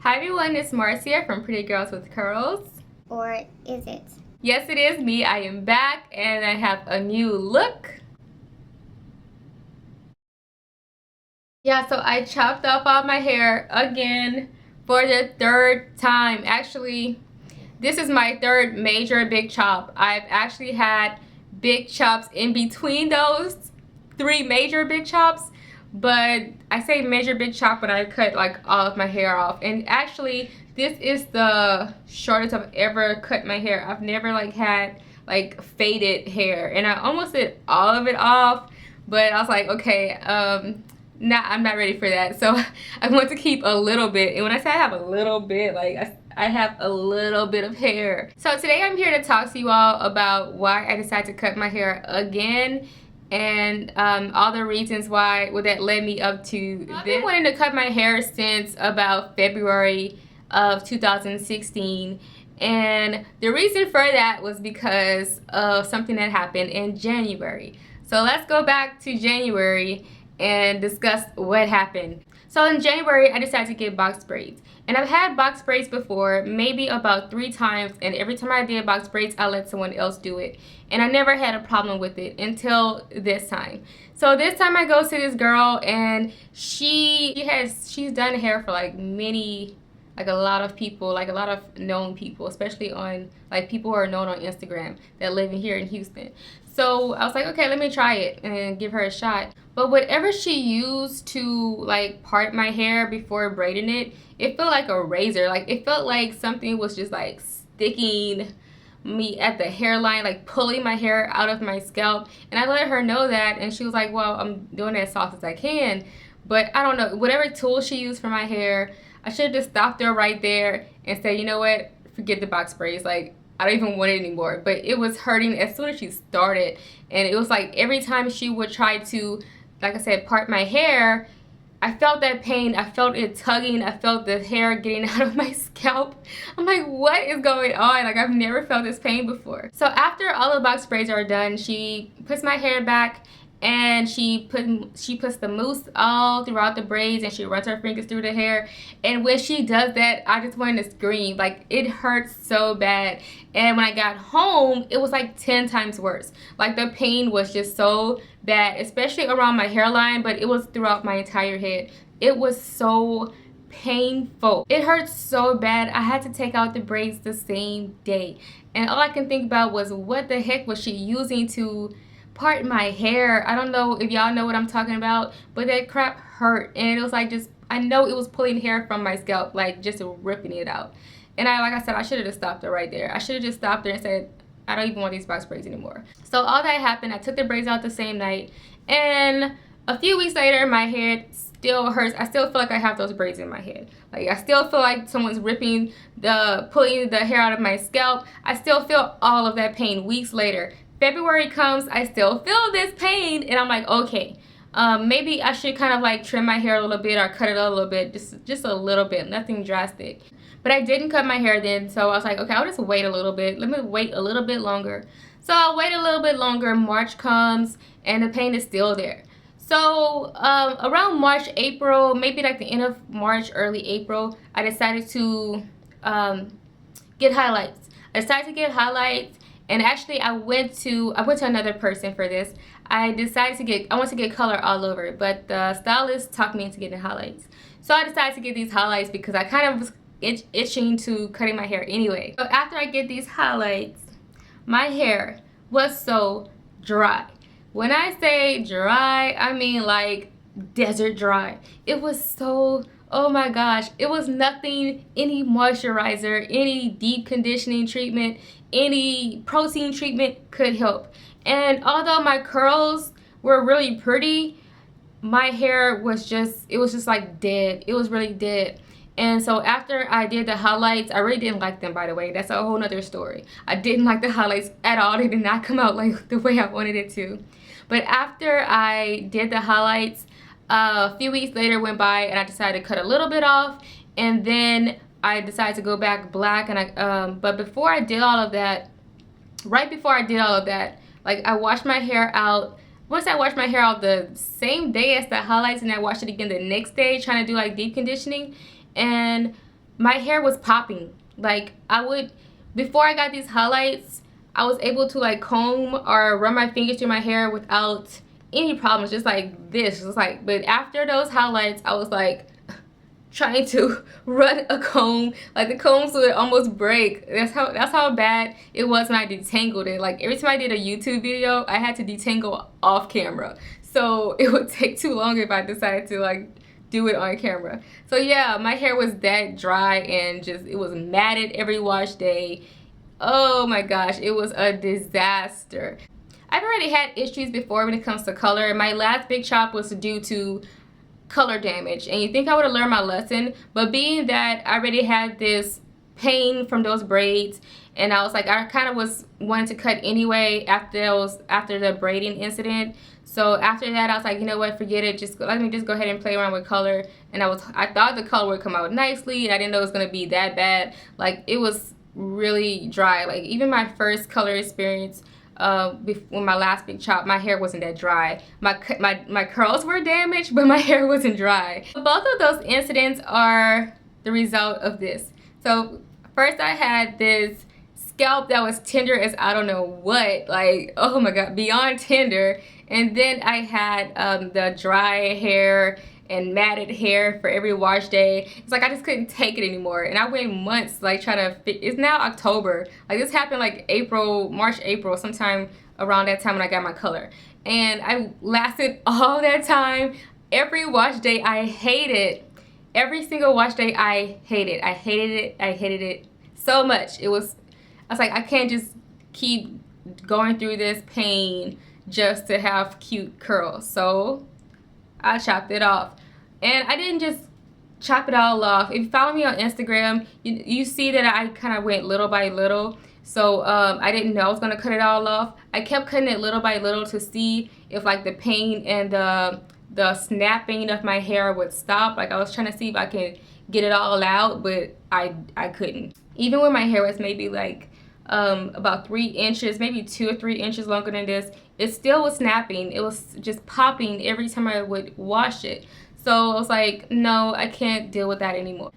Hi everyone, it's Marcia from Pretty Girls with Curls. Or is it? Yes, it is me. I am back and I have a new look. Yeah, so I chopped off all my hair again for the third time. Actually, this is my third major big chop. I've actually had big chops in between those three major big chops, but I say major big chop when I cut like all of my hair off. And actually, this is the shortest I've ever cut my hair. I've never had faded hair, and I almost did all of it off, but I was like, okay, I'm not ready for that. So I want to keep a little bit, and when I say I have a little bit, I have a little bit of hair. So today I'm here to talk to you all about why I decided to cut my hair again, and all the reasons why that led me up to this. I've been wanting to cut my hair since about February of 2016, and the reason for that was because of something that happened in January. So let's go back to January and discuss what happened. So in January, I decided to get box braids. And I've had box braids before, maybe about 3 times, and every time I did box braids, I let someone else do it. And I never had a problem with it until this time. So this time I go to this girl, and she's done hair for a lot of people, a lot of known people, especially on people who are known on Instagram that live here in Houston. So I was like, okay, let me try it and give her a shot. But whatever she used to part my hair before braiding it, it felt like a razor. It felt like something was just sticking me at the hairline, pulling my hair out of my scalp. And I let her know that, and she was like, well, I'm doing it as soft as I can. But I don't know, whatever tool she used for my hair, I should have just stopped her right there and said, you know what, forget the box braids. I don't even want it anymore. But it was hurting as soon as she started. And it was every time she would try to, like I said, part my hair, I felt that pain. I felt it tugging. I felt the hair getting out of my scalp. I'm like, what is going on? I've never felt this pain before. So after all the box braids are done, she puts my hair back, and she puts the mousse all throughout the braids, and she runs her fingers through the hair. And when she does that, I just wanted to scream. It hurts so bad. And when I got home, it was 10 times worse. The pain was just so bad, especially around my hairline, but it was throughout my entire head. It was so painful. It hurt so bad. I had to take out the braids the same day. And all I can think about was, what the heck was she using to part my hair? I don't know if y'all know what I'm talking about, but that crap hurt. And it was I know it was pulling hair from my scalp, just ripping it out. And like I said, I should have just stopped her right there. I should have just stopped her and said, I don't even want these box braids anymore. So all that happened. I took the braids out the same night, and a few weeks later, my head still hurts. I still feel like I have those braids in my head. I still feel like someone's pulling the hair out of my scalp. I still feel all of that pain weeks later. February comes, I still feel this pain, and I'm like, okay, maybe I should kind of trim my hair a little bit or cut it a little bit, just a little bit, nothing drastic. But I didn't cut my hair then, so I was like, okay, I'll just wait a little bit. Let me wait a little bit longer. So I'll wait a little bit longer. March comes, and the pain is still there. So around March, April, maybe the end of March, early April, I decided to get highlights. I decided to get highlights. And actually, I went to another person for this. I want to get color all over, but the stylist talked me into getting highlights. So I decided to get these highlights because I kind of was itching to cutting my hair anyway. So after I get these highlights, my hair was so dry. When I say dry, I mean desert dry. It was so, oh my gosh, it was nothing, any moisturizer, any deep conditioning treatment, any protein treatment could help. And although my curls were really pretty, my hair was just dead. It was really dead. And so after I did the highlights, I really didn't like them, by the way. That's a whole nother story. I didn't like the highlights at all. They did not come out the way I wanted it to. But after I did the highlights, a few weeks later went by, and I decided to cut a little bit off, and then I decided to go back black. And but before I did all of that, right before I did all of that, I washed my hair out. Once I washed my hair out the same day as the highlights, and I washed it again the next day, trying to do deep conditioning. And my hair was popping. Like before I got these highlights, I was able to like comb or run my fingers through my hair without any problems, just like this. It's like, but after those highlights, I was like trying to run a comb, like the combs would almost break. That's how bad it was when I detangled it. Like every time I did a YouTube video, I had to detangle off camera, so it would take too long if I decided to like do it on camera. So yeah, my hair was that dry and just it was matted every wash day. Oh my gosh, it was a disaster. I've already had issues before when it comes to color. My last big chop was due to color damage, and you think I would have learned my lesson, but being that I already had this pain from those braids, and I was like, I kind of was wanting to cut anyway after the braiding incident. So after that, I was like, you know what, forget it, just let me just go ahead and play around with color. And I thought the color would come out nicely. I didn't know it was going to be that bad. Like it was really dry. Like even my first color experience, when my last big chop, my hair wasn't that dry. My curls were damaged, but my hair wasn't dry. Both of those incidents are the result of this. So first I had this scalp that was tender as I don't know what, like, oh my god, beyond tender. And then I had the dry hair and matted hair for every wash day. It's like I just couldn't take it anymore, and I went months like trying to it's now October, like this happened like March, April, sometime around that time when I got my color, and I lasted all that time. Every wash day I hated. Every single wash day I hated it so much. I was like, I can't just keep going through this pain just to have cute curls. So I chopped it off. And I didn't just chop it all off. If you follow me on Instagram, you see that I kind of went little by little. So I didn't know I was going to cut it all off. I kept cutting it little by little to see if like the pain and the snapping of my hair would stop. Like I was trying to see if I could get it all out, but I couldn't. Even when my hair was maybe like about 3 inches, maybe 2 or 3 inches longer than this, it still was snapping. It was just popping every time I would wash it. So I was like, no, I can't deal with that anymore.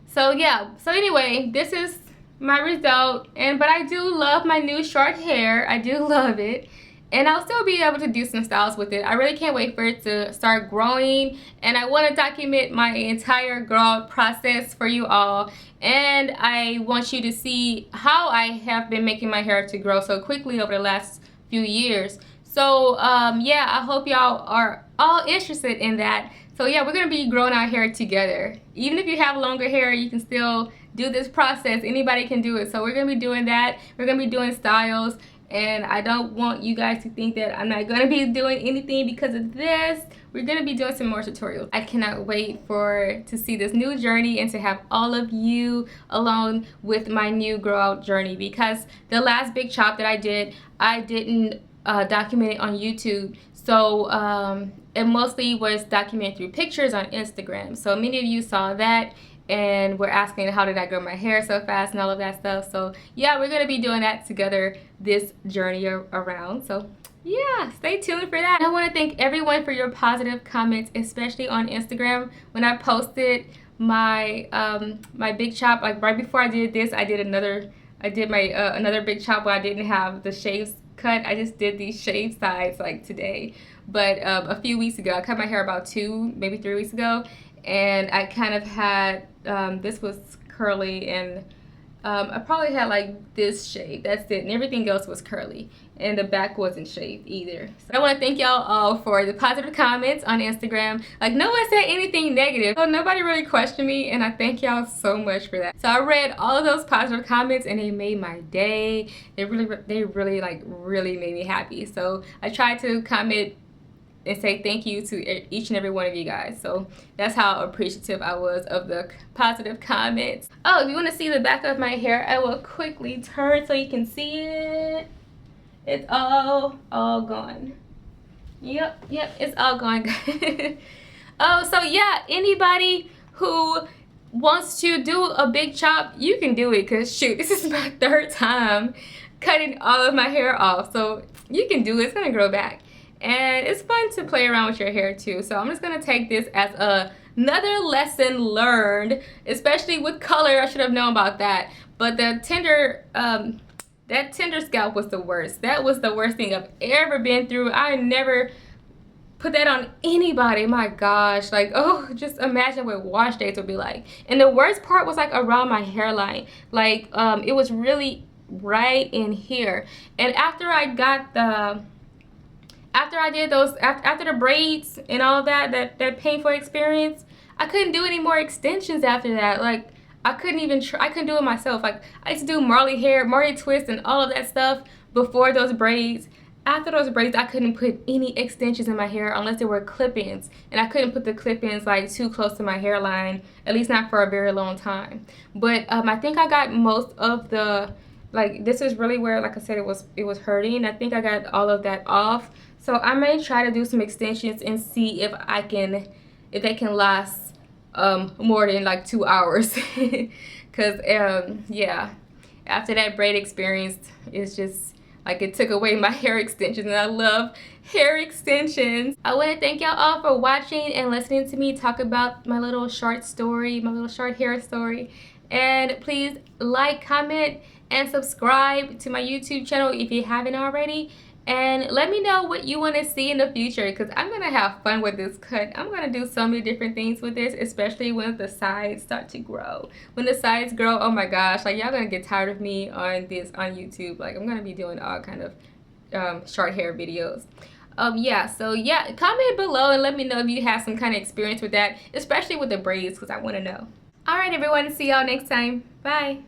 So yeah, so anyway, this is my result. But I do love my new short hair. I do love it. And I'll still be able to do some styles with it. I really can't wait for it to start growing. And I want to document my entire grow process for you all. And I want you to see how I have been making my hair to grow so quickly over the last few years. So yeah, I hope y'all are all interested in that. So yeah, we're going to be growing our hair together. Even if you have longer hair, you can still do this process. Anybody can do it. So we're going to be doing that. We're going to be doing styles. And I don't want you guys to think that I'm not going to be doing anything because of this. We're going to be doing some more tutorials. I cannot wait to see this new journey and to have all of you along with my new grow out journey, because the last big chop that I didn't document it on YouTube. So it mostly was documented through pictures on Instagram. So many of you saw that and we're asking how did I grow my hair so fast and all of that stuff. So yeah, we're gonna be doing that together this journey around. So yeah, stay tuned for that. And I want to thank everyone for your positive comments, especially on Instagram. When I posted my my big chop, like right before I did this, I did my another big chop where I didn't have the shaves cut. I just did these shaved sides like today. But a few weeks ago, I cut my hair about 2, maybe 3 weeks ago, and I kind of had this was curly, and I probably had like this shade. That's it, and everything else was curly, and the back wasn't shaved either. So I want to thank y'all all for the positive comments on Instagram. Like no one said anything negative, so nobody really questioned me, and I thank y'all so much for that. So I read all of those positive comments and they made my day. They really like really made me happy. So I tried to comment and say thank you to each and every one of you guys. So that's how appreciative I was of the positive comments. Oh, if you want to see the back of my hair, I will quickly turn so you can see it. It's all gone. Yep, it's all gone. Oh, so yeah, anybody who wants to do a big chop, you can do it, because shoot, this is my 3rd time cutting all of my hair off. So you can do it. It's gonna grow back. And it's fun to play around with your hair too. So I'm just going to take this as a Another lesson learned, especially with color. I should have known about that. But the tender, that tender scalp was the worst. That was the worst thing I've ever been through. I never put that on anybody. My gosh, like, oh, just imagine what wash days would be like. And the worst part was like around my hairline. Like, it was really right in here. And after I got the after I did those, after the braids and all that painful experience, I couldn't do any more extensions after that. Like, I couldn't even I couldn't do it myself. Like, I used to do Marley hair, Marley twist, and all of that stuff before those braids. After those braids, I couldn't put any extensions in my hair unless they were clip-ins, and I couldn't put the clip-ins like too close to my hairline, at least not for a very long time. But I think I got most of the, like, this is really where, like I said, it was hurting. I think I got all of that off. So I may try to do some extensions and see if they can last more than like 2 hours. Because yeah, after that braid experience, it's just like it took away my hair extensions, and I love hair extensions. I want to thank y'all all for watching and listening to me talk about my little short story, my little short hair story. And please like, comment, and subscribe to my YouTube channel if you haven't already. And let me know what you want to see in the future, because I'm going to have fun with this cut. I'm going to do so many different things with this, especially when the sides start to grow. When the sides grow, oh my gosh, like, y'all going to get tired of me on this on YouTube. Like, I'm going to be doing all kind of short hair videos. Yeah, so yeah, comment below and let me know if you have some kind of experience with that, especially with the braids, because I want to know. All right, everyone, see y'all next time. Bye.